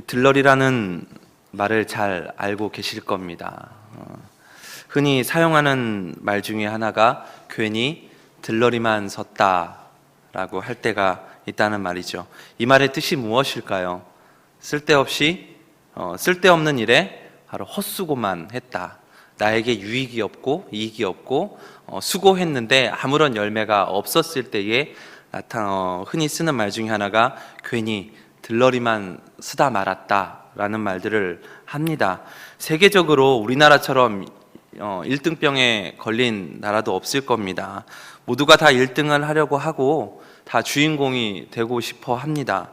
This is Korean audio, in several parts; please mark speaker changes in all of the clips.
Speaker 1: 들러리라는 말을 잘 알고 계실 겁니다. 흔히 사용하는 말 중에 하나가 괜히 들러리만 섰다라고 할 때가 있다는 말이죠. 이 말의 뜻이 무엇일까요? 쓸데없는 일에 바로 헛수고만 했다. 나에게 유익이 없고 이익이 없고 수고했는데 아무런 열매가 없었을 때에 흔히 쓰는 말 중에 하나가 괜히 들러리만 쓰다 말았다라는 말들을 합니다. 세계적으로 우리나라처럼 1등병에 걸린 나라도 없을 겁니다. 모두가 다 1등을 하려고 하고 다 주인공이 되고 싶어 합니다.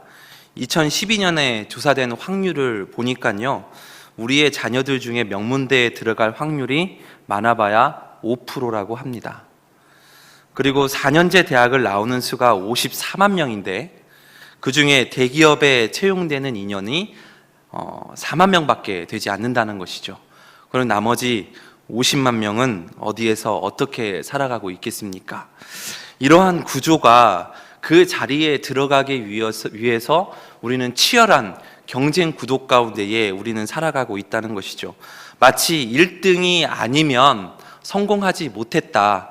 Speaker 1: 2012년에 조사된 확률을 보니까요, 우리의 자녀들 중에 명문대에 들어갈 확률이 많아봐야 5%라고 합니다. 그리고 4년제 대학을 나오는 수가 54만 명인데 그 중에 대기업에 채용되는 인원이 4만 명밖에 되지 않는다는 것이죠. 그럼 나머지 50만 명은 어디에서 어떻게 살아가고 있겠습니까? 이러한 구조가 그 자리에 들어가기 위해서 우리는 치열한 경쟁 구도 가운데에 우리는 살아가고 있다는 것이죠. 마치 1등이 아니면 성공하지 못했다,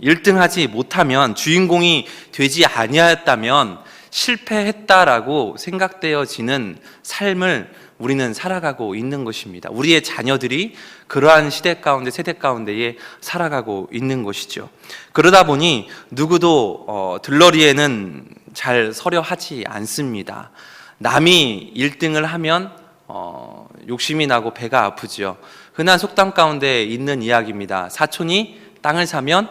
Speaker 1: 1등하지 못하면, 주인공이 되지 아니하였다면 실패했다라고 생각되어지는 삶을 우리는 살아가고 있는 것입니다. 우리의 자녀들이 그러한 시대 가운데, 세대 가운데에 살아가고 있는 것이죠. 그러다 보니 누구도 들러리에는 잘 서려 하지 않습니다. 남이 1등을 하면 욕심이 나고 배가 아프죠. 흔한 속담 가운데 있는 이야기입니다. 사촌이 땅을 사면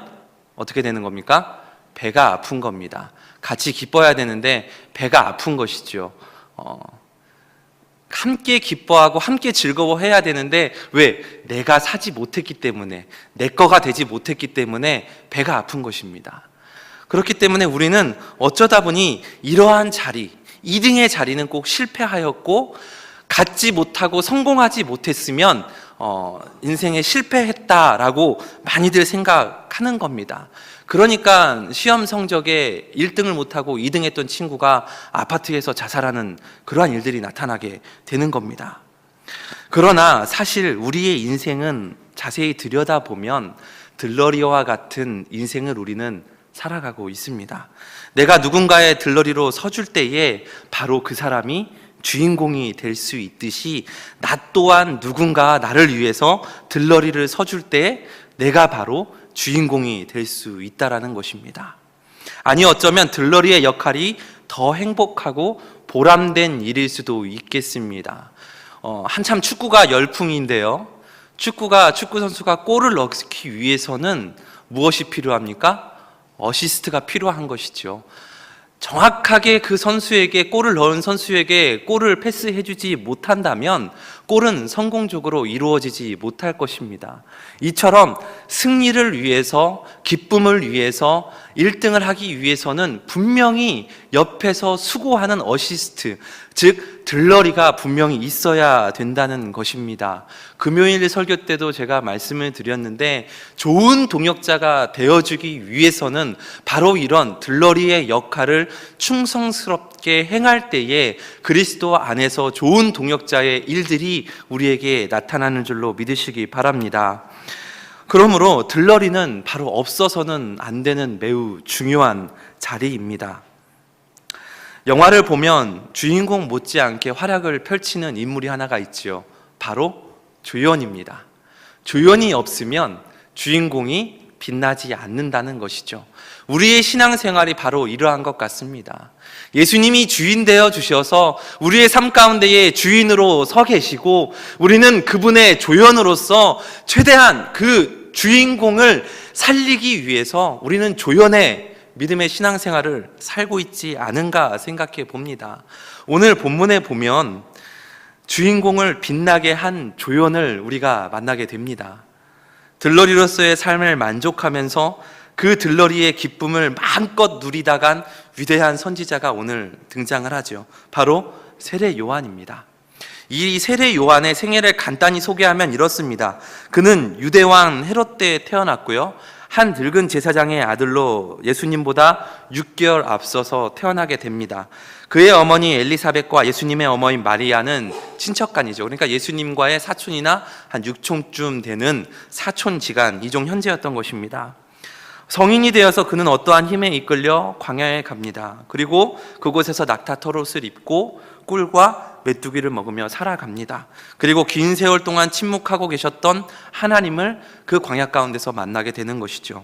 Speaker 1: 어떻게 되는 겁니까? 배가 아픈 겁니다. 같이 기뻐야 되는데 배가 아픈 것이죠. 함께 기뻐하고 함께 즐거워해야 되는데 왜? 내가 사지 못했기 때문에, 내 거가 되지 못했기 때문에 배가 아픈 것입니다. 그렇기 때문에 우리는 어쩌다 보니 이러한 자리, 2등의 자리는 꼭 실패하였고, 갖지 못하고 성공하지 못했으면 인생에 실패했다라고 많이들 생각하는 겁니다. 그러니까 시험 성적에 1등을 못하고 2등 했던 친구가 아파트에서 자살하는 그러한 일들이 나타나게 되는 겁니다. 그러나 사실 우리의 인생은 자세히 들여다보면 들러리와 같은 인생을 우리는 살아가고 있습니다. 내가 누군가의 들러리로 서줄 때에 바로 그 사람이 주인공이 될 수 있듯이, 나 또한 누군가 나를 위해서 들러리를 서줄 때 내가 바로 주인공이 될 수 있다라는 것입니다. 아니, 어쩌면 들러리의 역할이 더 행복하고 보람된 일일 수도 있겠습니다. 한참 축구가 열풍인데요, 축구 선수가 골을 넣기 위해서는 무엇이 필요합니까? 어시스트가 필요한 것이죠. 정확하게 그 선수에게, 골을 넣은 선수에게 골을 패스해주지 못한다면 골은 성공적으로 이루어지지 못할 것입니다. 이처럼 승리를 위해서, 기쁨을 위해서, 1등을 하기 위해서는 분명히 옆에서 수고하는 어시스트, 즉 들러리가 분명히 있어야 된다는 것입니다. 금요일 설교 때도 제가 말씀을 드렸는데, 좋은 동역자가 되어주기 위해서는 바로 이런 들러리의 역할을 충성스럽게 행할 때에 그리스도 안에서 좋은 동역자의 일들이 우리에게 나타나는 줄로 믿으시기 바랍니다. 그러므로 들러리는 바로 없어서는 안 되는 매우 중요한 자리입니다. 영화를 보면 주인공 못지않게 활약을 펼치는 인물이 하나가 있지요. 바로 조연입니다. 조연이 없으면 주인공이 빛나지 않는다는 것이죠. 우리의 신앙생활이 바로 이러한 것 같습니다. 예수님이 주인 되어 주셔서 우리의 삶 가운데에 주인으로 서 계시고, 우리는 그분의 조연으로서 최대한 그 주인공을 살리기 위해서 우리는 조연의 믿음의 신앙생활을 살고 있지 않은가 생각해 봅니다. 오늘 본문에 보면 주인공을 빛나게 한 조연을 우리가 만나게 됩니다. 들러리로서의 삶을 만족하면서 그 들러리의 기쁨을 마음껏 누리다간 위대한 선지자가 오늘 등장을 하죠. 바로 세례 요한입니다. 이 세례 요한의 생애를 간단히 소개하면 이렇습니다. 그는 유대왕 헤롯 때 태어났고요, 한 늙은 제사장의 아들로 예수님보다 6개월 앞서서 태어나게 됩니다. 그의 어머니 엘리사벳과 예수님의 어머니 마리아는 친척간이죠. 그러니까 예수님과의 사촌이나 한 6촌쯤 되는 사촌지간, 이종 형제였던 것입니다. 성인이 되어서 그는 어떠한 힘에 이끌려 광야에 갑니다. 그리고 그곳에서 낙타털옷을 입고 꿀과 메뚜기를 먹으며 살아갑니다. 그리고 긴 세월 동안 침묵하고 계셨던 하나님을 그 광야 가운데서 만나게 되는 것이죠.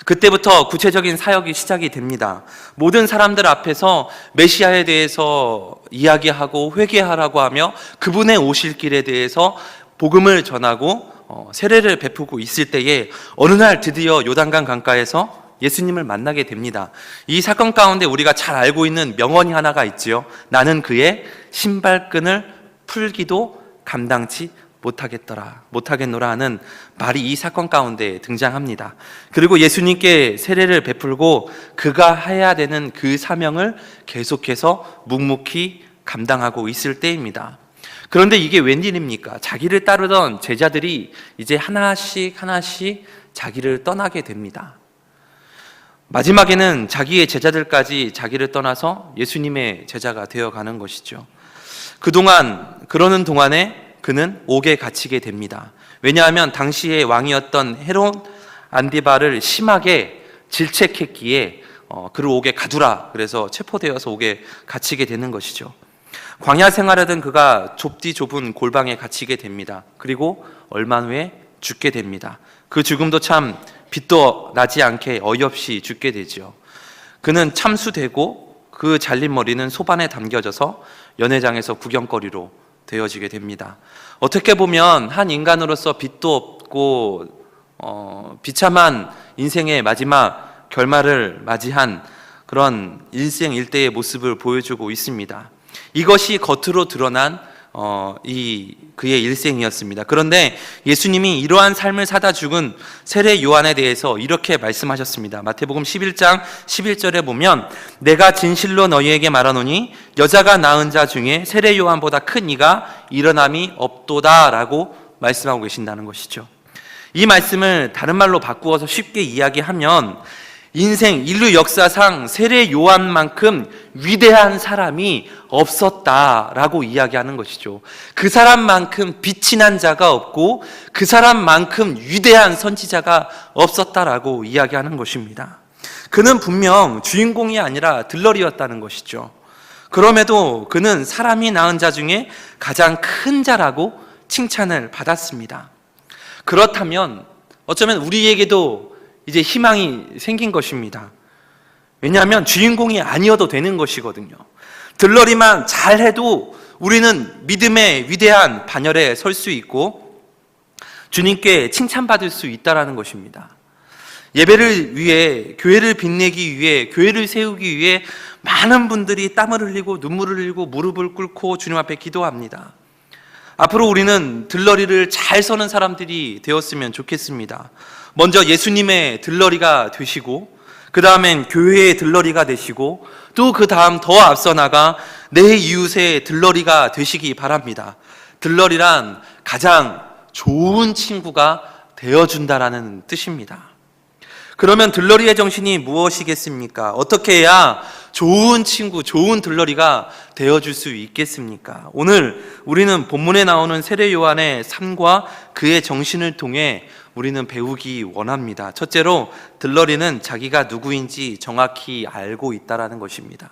Speaker 1: 그때부터 구체적인 사역이 시작이 됩니다. 모든 사람들 앞에서 메시아에 대해서 이야기하고 회개하라고 하며 그분의 오실 길에 대해서 복음을 전하고 세례를 베푸고 있을 때에 어느 날 드디어 요단강 강가에서 예수님을 만나게 됩니다. 이 사건 가운데 우리가 잘 알고 있는 명언이 하나가 있지요. 나는 그의 신발끈을 풀기도 감당치 못하겠노라 하는 말이 이 사건 가운데 등장합니다. 그리고 예수님께 세례를 베풀고 그가 해야 되는 그 사명을 계속해서 묵묵히 감당하고 있을 때입니다. 그런데 이게 웬일입니까? 자기를 따르던 제자들이 이제 하나씩 자기를 떠나게 됩니다. 마지막에는 자기의 제자들까지 자기를 떠나서 예수님의 제자가 되어가는 것이죠. 그러는 동안에 그는 옥에 갇히게 됩니다. 왜냐하면 당시의 왕이었던 헤롯 안디바를 심하게 질책했기에 그를 옥에 가두라, 그래서 체포되어서 옥에 갇히게 되는 것이죠. 광야 생활하던 그가 좁디 좁은 골방에 갇히게 됩니다. 그리고 얼마 후에 죽게 됩니다. 그 죽음도 참 빛도 나지 않게 어이없이 죽게 되죠. 그는 참수되고 그 잘린 머리는 소반에 담겨져서 연회장에서 구경거리로 되어지게 됩니다. 어떻게 보면 한 인간으로서 빛도 없고 비참한 인생의 마지막 결말을 맞이한 그런 일생일대의 모습을 보여주고 있습니다. 이것이 겉으로 드러난 그의 일생이었습니다. 그런데 예수님이 이러한 삶을 사다 죽은 세례 요한에 대해서 이렇게 말씀하셨습니다. 마태복음 11장 11절에 보면 내가 진실로 너희에게 말하노니 여자가 낳은 자 중에 세례 요한보다 큰 이가 일어남이 없도다 라고 말씀하고 계신다는 것이죠. 이 말씀을 다른 말로 바꾸어서 쉽게 이야기하면 인류 역사상 세례 요한만큼 위대한 사람이 없었다라고 이야기하는 것이죠. 그 사람만큼 빛이 난 자가 없고 그 사람만큼 위대한 선지자가 없었다라고 이야기하는 것입니다. 그는 분명 주인공이 아니라 들러리였다는 것이죠. 그럼에도 그는 사람이 낳은 자 중에 가장 큰 자라고 칭찬을 받았습니다. 그렇다면 어쩌면 우리에게도 이제 희망이 생긴 것입니다. 왜냐하면 주인공이 아니어도 되는 것이거든요. 들러리만 잘해도 우리는 믿음의 위대한 반열에 설 수 있고 주님께 칭찬받을 수 있다는 것입니다. 예배를 위해, 교회를 빛내기 위해, 교회를 세우기 위해 많은 분들이 땀을 흘리고 눈물을 흘리고 무릎을 꿇고 주님 앞에 기도합니다. 앞으로 우리는 들러리를 잘 서는 사람들이 되었으면 좋겠습니다. 먼저 예수님의 들러리가 되시고 그 다음엔 교회의 들러리가 되시고 또 그 다음 더 앞서 나가 내 이웃의 들러리가 되시기 바랍니다. 들러리란 가장 좋은 친구가 되어준다라는 뜻입니다. 그러면 들러리의 정신이 무엇이겠습니까? 어떻게 해야 좋은 친구, 좋은 들러리가 되어줄 수 있겠습니까? 오늘 우리는 본문에 나오는 세례 요한의 삶과 그의 정신을 통해 우리는 배우기 원합니다. 첫째로 들러리는 자기가 누구인지 정확히 알고 있다는 것입니다.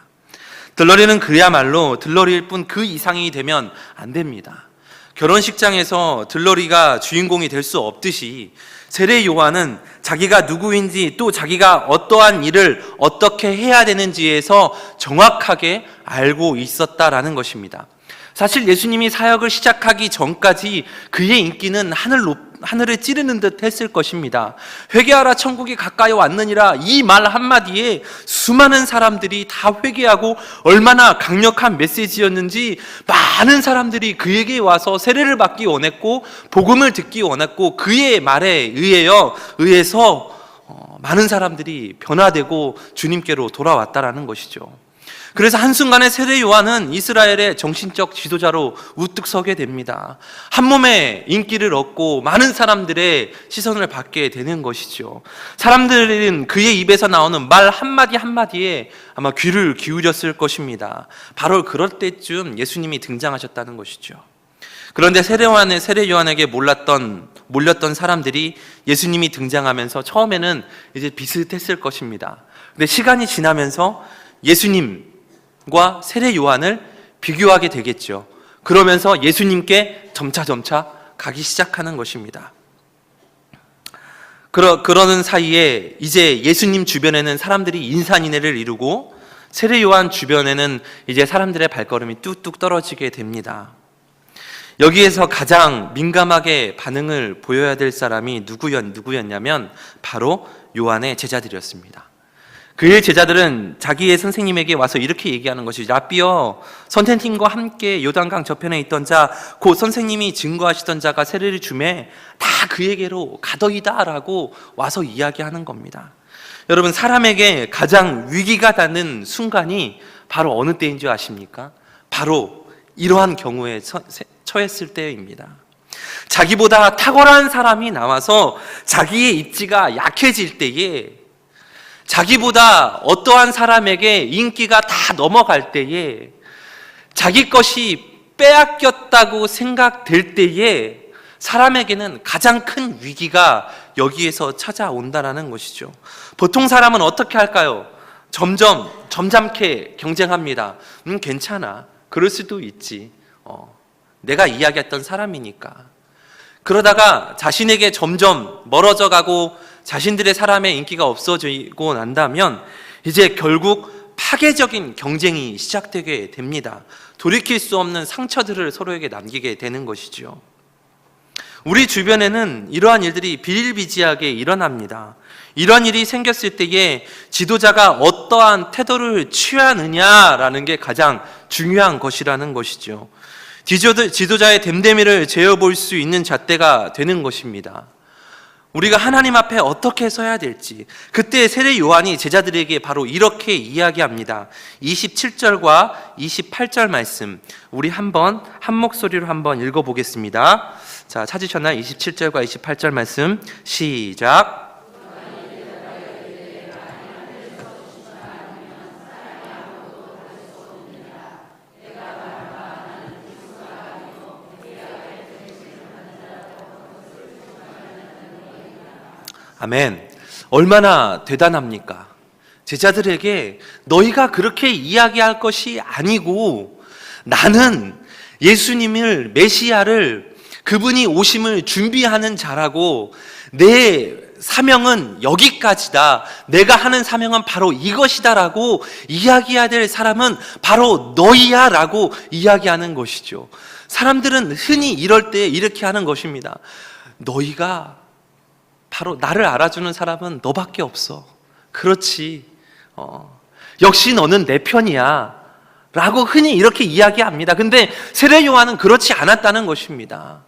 Speaker 1: 들러리는 그야말로 들러리일 뿐 그 이상이 되면 안 됩니다. 결혼식장에서 들러리가 주인공이 될 수 없듯이 세례 요한은 자기가 누구인지 또 자기가 어떠한 일을 어떻게 해야 되는지에서 정확하게 알고 있었다라는 것입니다. 사실 예수님이 사역을 시작하기 전까지 그의 인기는 하늘을 찌르는 듯 했을 것입니다. 회개하라 천국이 가까이 왔느니라, 이 말 한마디에 수많은 사람들이 다 회개하고 얼마나 강력한 메시지였는지 많은 사람들이 그에게 와서 세례를 받기 원했고 복음을 듣기 원했고 그의 말에 의해서 많은 사람들이 변화되고 주님께로 돌아왔다라는 것이죠. 그래서 한순간에 세례 요한은 이스라엘의 정신적 지도자로 우뚝 서게 됩니다. 한 몸에 인기를 얻고 많은 사람들의 시선을 받게 되는 것이죠. 사람들은 그의 입에서 나오는 말 한마디 한마디에 아마 귀를 기울였을 것입니다. 바로 그럴 때쯤 예수님이 등장하셨다는 것이죠. 그런데 세례 요한에게 몰렸던 사람들이 예수님이 등장하면서 처음에는 이제 비슷했을 것입니다. 근데 시간이 지나면서 예수님과 세례 요한을 비교하게 되겠죠. 그러면서 예수님께 점차 가기 시작하는 것입니다. 그러는 사이에 이제 예수님 주변에는 사람들이 인산인해를 이루고 세례 요한 주변에는 이제 사람들의 발걸음이 뚝뚝 떨어지게 됩니다. 여기에서 가장 민감하게 반응을 보여야 될 사람이 누구였냐면 바로 요한의 제자들이었습니다. 그의 제자들은 자기의 선생님에게 와서 이렇게 얘기하는 것이죠. 라삐여, 선생님과 함께 요단강 저편에 있던 자, 곧 선생님이 증거하시던 자가 세례를 주매 다 그에게로 가더이다 라고 와서 이야기하는 겁니다. 여러분, 사람에게 가장 위기가 닿는 순간이 바로 어느 때인 줄 아십니까? 바로 이러한 경우에 처했을 때입니다. 자기보다 탁월한 사람이 나와서 자기의 입지가 약해질 때에, 자기보다 어떠한 사람에게 인기가 다 넘어갈 때에, 자기 것이 빼앗겼다고 생각될 때에 사람에게는 가장 큰 위기가 여기에서 찾아온다는 것이죠. 보통 사람은 어떻게 할까요? 점잖게 경쟁합니다. 괜찮아, 그럴 수도 있지, 내가 이야기했던 사람이니까. 그러다가 자신에게 점점 멀어져 가고 자신들의 사람의 인기가 없어지고 난다면 이제 결국 파괴적인 경쟁이 시작되게 됩니다. 돌이킬 수 없는 상처들을 서로에게 남기게 되는 것이죠. 우리 주변에는 이러한 일들이 비일비재하게 일어납니다. 이런 일이 생겼을 때에 지도자가 어떠한 태도를 취하느냐라는 게 가장 중요한 것이라는 것이죠. 지도자의 됨됨이를 재어볼 수 있는 잣대가 되는 것입니다. 우리가 하나님 앞에 어떻게 서야 될지, 그때 세례 요한이 제자들에게 바로 이렇게 이야기합니다. 27절과 28절 말씀, 우리 한 목소리로 한번 읽어보겠습니다. 자, 찾으셨나요? 27절과 28절 말씀 시작. 아멘. 얼마나 대단합니까? 제자들에게 너희가 그렇게 이야기할 것이 아니고 나는 예수님을, 메시아를, 그분이 오심을 준비하는 자라고, 내 사명은 여기까지다, 내가 하는 사명은 바로 이것이다 라고 이야기해야 될 사람은 바로 너희야 라고 이야기하는 것이죠. 사람들은 흔히 이럴 때 이렇게 하는 것입니다. 너희가 바로 나를 알아주는 사람은 너밖에 없어. 그렇지. 역시 너는 내 편이야 라고 흔히 이렇게 이야기합니다. 근데 세례 요한은 그렇지 않았다는 것입니다.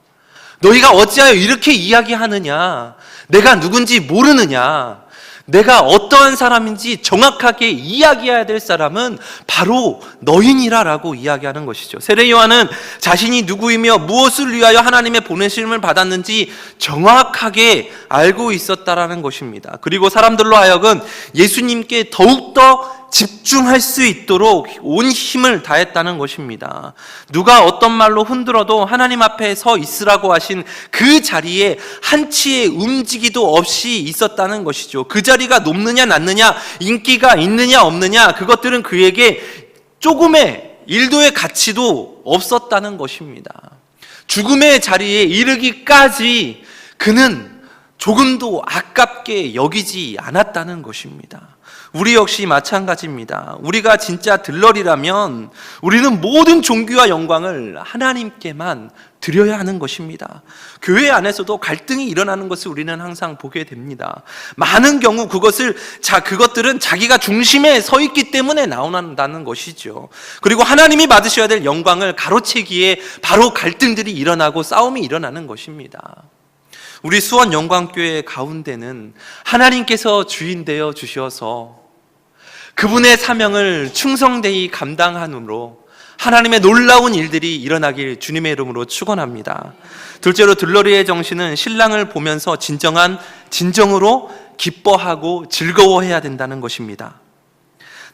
Speaker 1: 너희가 어찌하여 이렇게 이야기하느냐? 내가 누군지 모르느냐? 내가 어떠한 사람인지 정확하게 이야기해야 될 사람은 바로 너희니라 라고 이야기하는 것이죠. 세례 요한은 자신이 누구이며 무엇을 위하여 하나님의 보내심을 받았는지 정확하게 알고 있었다라는 것입니다. 그리고 사람들로 하여금 예수님께 더욱더 집중할 수 있도록 온 힘을 다했다는 것입니다. 누가 어떤 말로 흔들어도 하나님 앞에 서 있으라고 하신 그 자리에 한치의 움직이도 없이 있었다는 것이죠. 그 자리가 높느냐 낮느냐, 인기가 있느냐 없느냐, 그것들은 그에게 조금의 1도의 가치도 없었다는 것입니다. 죽음의 자리에 이르기까지 그는 조금도 아깝게 여기지 않았다는 것입니다. 우리 역시 마찬가지입니다. 우리가 진짜 들러리라면 우리는 모든 존귀와 영광을 하나님께만 드려야 하는 것입니다. 교회 안에서도 갈등이 일어나는 것을 우리는 항상 보게 됩니다. 많은 경우 그것들은 자기가 중심에 서 있기 때문에 나온다는 것이죠. 그리고 하나님이 받으셔야 될 영광을 가로채기에 바로 갈등들이 일어나고 싸움이 일어나는 것입니다. 우리 수원 영광교회 가운데는 하나님께서 주인 되어 주셔서 그분의 사명을 충성되이 감당함으로 하나님의 놀라운 일들이 일어나길 주님의 이름으로 축원합니다. 둘째로 들러리의 정신은 신랑을 보면서 진정으로 기뻐하고 즐거워해야 된다는 것입니다.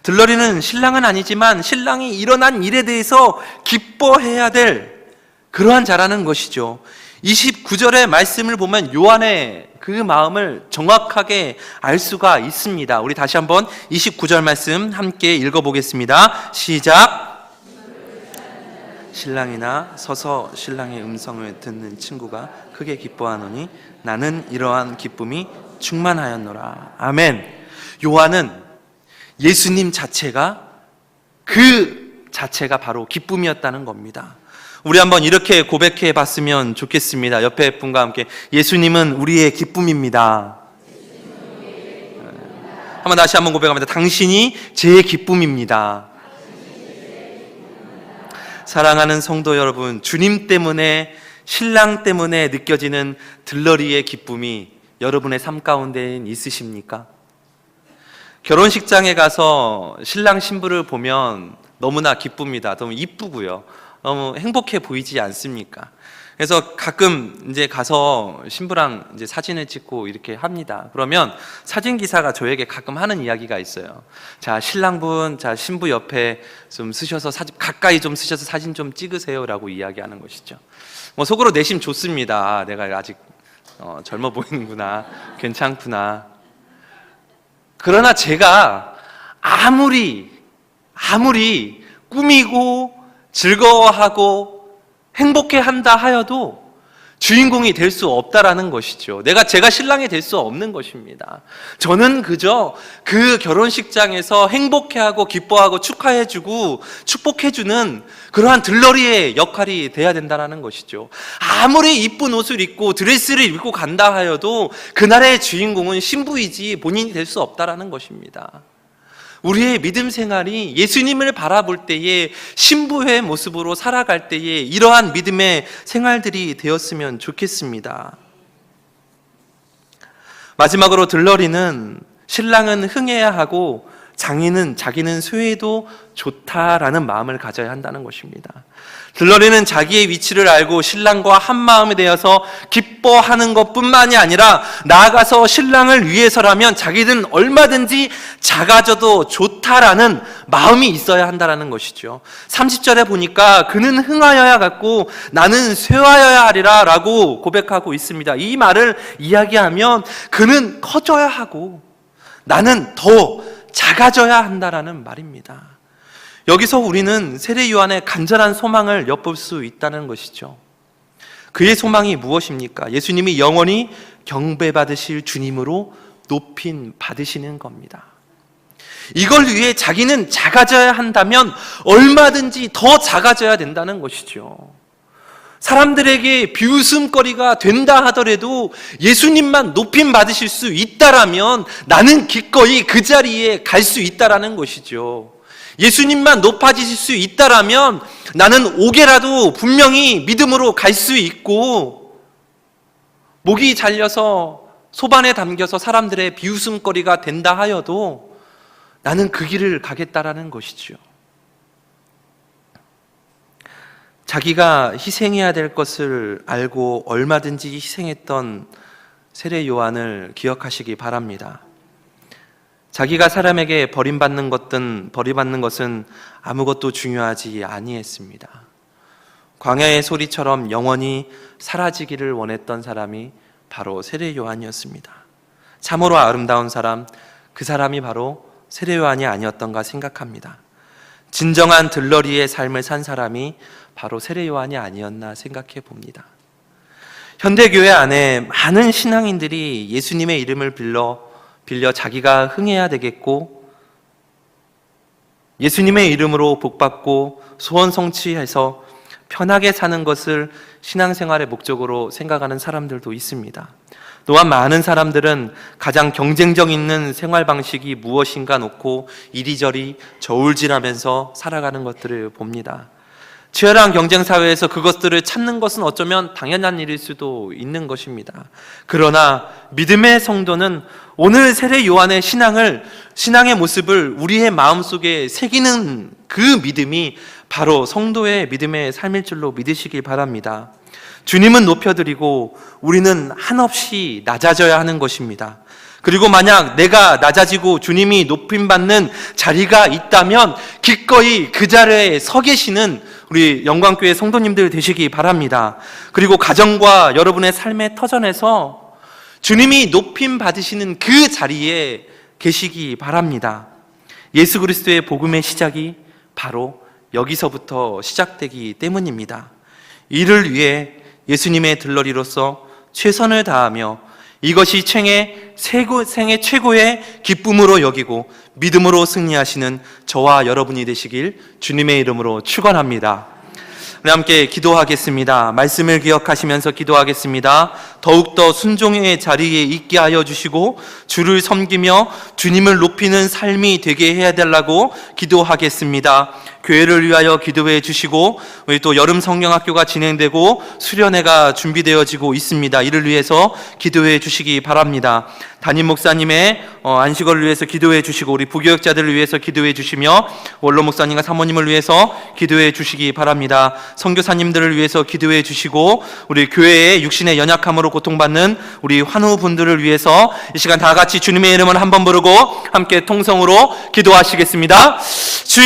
Speaker 1: 들러리는 신랑은 아니지만 신랑이 일어난 일에 대해서 기뻐해야 될 그러한 자라는 것이죠. 29절의 말씀을 보면 요한의 그 마음을 정확하게 알 수가 있습니다. 우리 다시 한번 29절 말씀 함께 읽어보겠습니다. 시작. 신랑이나 서서 신랑의 음성을 듣는 친구가 크게 기뻐하노니 나는 이러한 기쁨이 충만하였노라. 아멘. 요한은 예수님 자체가 그 자체가 바로 기쁨이었다는 겁니다. 우리 한번 이렇게 고백해 봤으면 좋겠습니다. 옆에 분과 함께 예수님은 우리의 기쁨입니다. 한번 다시 한번 고백합니다. 당신이 제 기쁨입니다. 사랑하는 성도 여러분, 주님 때문에, 신랑 때문에 느껴지는 들러리의 기쁨이 여러분의 삶 가운데 있으십니까? 결혼식장에 가서 신랑 신부를 보면 너무나 기쁩니다. 너무 이쁘고요. 너무 행복해 보이지 않습니까? 그래서 가끔 이제 가서 신부랑 이제 사진을 찍고 이렇게 합니다. 그러면 사진 기사가 저에게 가끔 하는 이야기가 있어요. 자, 신랑분, 자, 신부 옆에 좀 쓰셔서 가까이 좀 쓰셔서 사진 좀 찍으세요라고 이야기하는 것이죠. 뭐 속으로 내심 좋습니다. 아, 내가 아직 젊어 보이는구나, 괜찮구나. 그러나 제가 아무리 꾸미고 즐거워하고 행복해한다 하여도 주인공이 될 수 없다라는 것이죠. 제가 신랑이 될 수 없는 것입니다. 저는 그저 그 결혼식장에서 행복해하고 기뻐하고 축하해주고 축복해주는 그러한 들러리의 역할이 돼야 된다는 것이죠. 아무리 이쁜 옷을 입고 드레스를 입고 간다 하여도 그날의 주인공은 신부이지 본인이 될 수 없다라는 것입니다. 우리의 믿음 생활이 예수님을 바라볼 때에 신부의 모습으로 살아갈 때에 이러한 믿음의 생활들이 되었으면 좋겠습니다. 마지막으로 들러리는 신랑은 흥해야 하고 자기는 쇠해도 좋다라는 마음을 가져야 한다는 것입니다. 들러리는 자기의 위치를 알고 신랑과 한 마음이 되어서 기뻐하는 것뿐만이 아니라 나아가서 신랑을 위해서라면 자기는 얼마든지 작아져도 좋다라는 마음이 있어야 한다는 것이죠. 30절에 보니까 그는 흥하여야 같고 나는 쇠하여야 하리라 라고 고백하고 있습니다. 이 말을 이야기하면 그는 커져야 하고 나는 더 작아져야 한다라는 말입니다. 여기서 우리는 세례 요한의 간절한 소망을 엿볼 수 있다는 것이죠. 그의 소망이 무엇입니까? 예수님이 영원히 경배받으실 주님으로 높임 받으시는 겁니다. 이걸 위해 자기는 작아져야 한다면 얼마든지 더 작아져야 된다는 것이죠. 사람들에게 비웃음거리가 된다 하더라도 예수님만 높임 받으실 수 있다라면 나는 기꺼이 그 자리에 갈 수 있다라는 것이죠. 예수님만 높아지실 수 있다라면 나는 옥에라도 분명히 믿음으로 갈 수 있고 목이 잘려서 소반에 담겨서 사람들의 비웃음거리가 된다 하여도 나는 그 길을 가겠다라는 것이죠. 자기가 희생해야 될 것을 알고 얼마든지 희생했던 세례 요한을 기억하시기 바랍니다. 자기가 사람에게 버림받는 것은 아무것도 중요하지 아니했습니다. 광야의 소리처럼 영원히 사라지기를 원했던 사람이 바로 세례 요한이었습니다. 참으로 아름다운 사람, 그 사람이 바로 세례 요한이 아니었던가 생각합니다. 진정한 들러리의 삶을 산 사람이 바로 세례 요한이 아니었나 생각해 봅니다. 현대교회 안에 많은 신앙인들이 예수님의 이름을 빌려 자기가 흥해야 되겠고 예수님의 이름으로 복받고 소원 성취해서 편하게 사는 것을 신앙생활의 목적으로 생각하는 사람들도 있습니다. 또한 많은 사람들은 가장 경쟁력 있는 생활 방식이 무엇인가 놓고 이리저리 저울질하면서 살아가는 것들을 봅니다. 치열한 경쟁 사회에서 그것들을 찾는 것은 어쩌면 당연한 일일 수도 있는 것입니다. 그러나 믿음의 성도는 오늘 세례 요한의 신앙의 모습을 우리의 마음속에 새기는 그 믿음이 바로 성도의 믿음의 삶일 줄로 믿으시길 바랍니다. 주님은 높여드리고 우리는 한없이 낮아져야 하는 것입니다. 그리고 만약 내가 낮아지고 주님이 높임받는 자리가 있다면 기꺼이 그 자리에 서 계시는 우리 영광교회 성도님들 되시기 바랍니다. 그리고 가정과 여러분의 삶의 터전에서 주님이 높임 받으시는 그 자리에 계시기 바랍니다. 예수 그리스도의 복음의 시작이 바로 여기서부터 시작되기 때문입니다. 이를 위해 예수님의 들러리로서 최선을 다하며 이것이 생애 최고의 기쁨으로 여기고 믿음으로 승리하시는 저와 여러분이 되시길 주님의 이름으로 축원합니다. 우리 함께 기도하겠습니다. 말씀을 기억하시면서 기도하겠습니다. 더욱더 순종의 자리에 있게 하여 주시고 주를 섬기며 주님을 높이는 삶이 되게 해야 달라고 기도하겠습니다. 교회를 위하여 기도해 주시고 우리 또 여름 성경학교가 진행되고 수련회가 준비되어지고 있습니다. 이를 위해서 기도해 주시기 바랍니다. 담임 목사님의 안식월을 위해서 기도해 주시고 우리 부교역자들을 위해서 기도해 주시며 원로 목사님과 사모님을 위해서 기도해 주시기 바랍니다. 선교사님들을 위해서 기도해 주시고 우리 교회의 육신의 연약함으로 고통받는 우리 환우분들을 위해서 이 시간 다 같이 주님의 이름을 한번 부르고 함께 통성으로 기도하시겠습니다. 주여